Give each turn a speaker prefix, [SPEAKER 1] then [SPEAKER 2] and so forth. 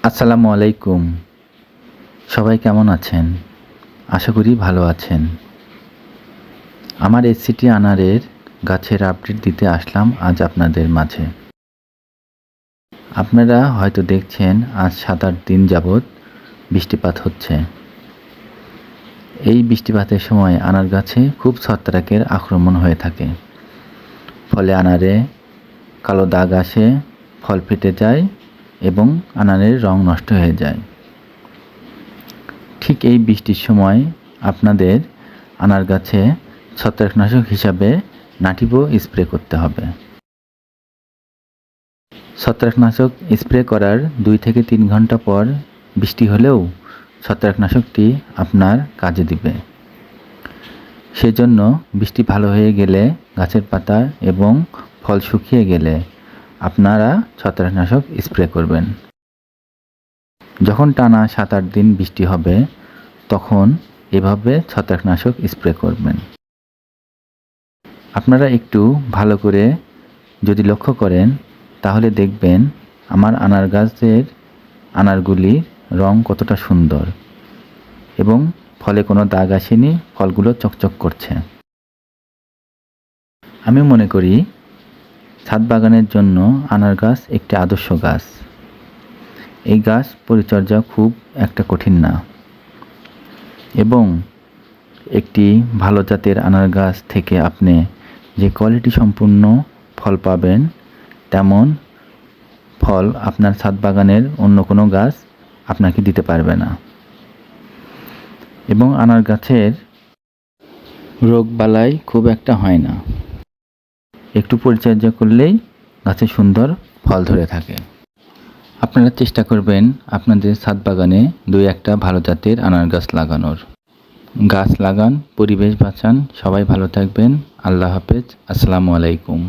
[SPEAKER 1] আসসালামু আলাইকুম। সবাই কেমন আছেন? আশা করি ভালো আছেন। আমার এসসিটি আনারের গাছের আপডেট দিতে আসলাম আজ আপনাদের মাঝে। আপনারা হয়তো দেখছেন আজ ৭-৮ দিন যাবৎ বৃষ্টিপাত হচ্ছে। এই বৃষ্টিপাতের সময় আনার গাছে খুব ছত্রাকের আক্রমণ হয়ে থাকে। ফলে আনারে কালো দাগ আসে, ফল ফেটে যায় এবং আনারের রং নষ্ট হয়ে যায়। ঠিক এই বৃষ্টির সময় আপনাদের আনার গাছে ছত্রাকনাশক হিসাবে নাটিভো স্প্রে করতে হবে। ছত্রাকনাশক স্প্রে করার 2 থেকে 3 ঘন্টা পর বৃষ্টি হলেও ছত্রাকনাশকটি আপনার কাজে দিবে। সেজন্য বৃষ্টি ভালো হয়ে গেলে গাছের পাতা এবং ফল শুকিয়ে গেলে আপনারা ছত্রাকনাশক স্প্রে করবেন। যখন টানা 7-8 দিন বৃষ্টি হবে তখন এভাবে ছত্রাকনাশক স্প্রে করবেন। আপনারা একটু ভালো করে যদি লক্ষ্য করেন তাহলে দেখবেন আমার আনার গাছের আনারগুলির রং কতটা সুন্দর এবং ফলে কোনো দাগ আসেনি, ফলগুলো চকচক করছে। আমি মনে করি ছাদ বাগানের জন্য আনার গাছ একটি আদর্শ গাছ। এই গাছ পরিচর্যা খুব একটা কঠিন না এবং একটি ভালো জাতের আনার গাছ থেকে আপনি যে কোয়ালিটি সম্পূর্ণ ফল পাবেন তেমন ফল আপনার ছাদ বাগানের অন্য কোনো গাছ আপনাকে দিতে পারবে না। এবং আনার গাছের রোগবালাই খুব একটা হয় না, একটু পরিচর্যা করলেই গাছে সুন্দর ফল ধরে থাকে। আপনারা চেষ্টা করবেন আপনাদের ছাদ বাগানে 2-1টা ভালো জাতের আনার গাছ লাগানোর। গাছ লাগান, পরিবেশ বাঁচান। সবাই ভালো থাকবেন। আল্লাহ হাফেজ। আসসালামু আলাইকুম।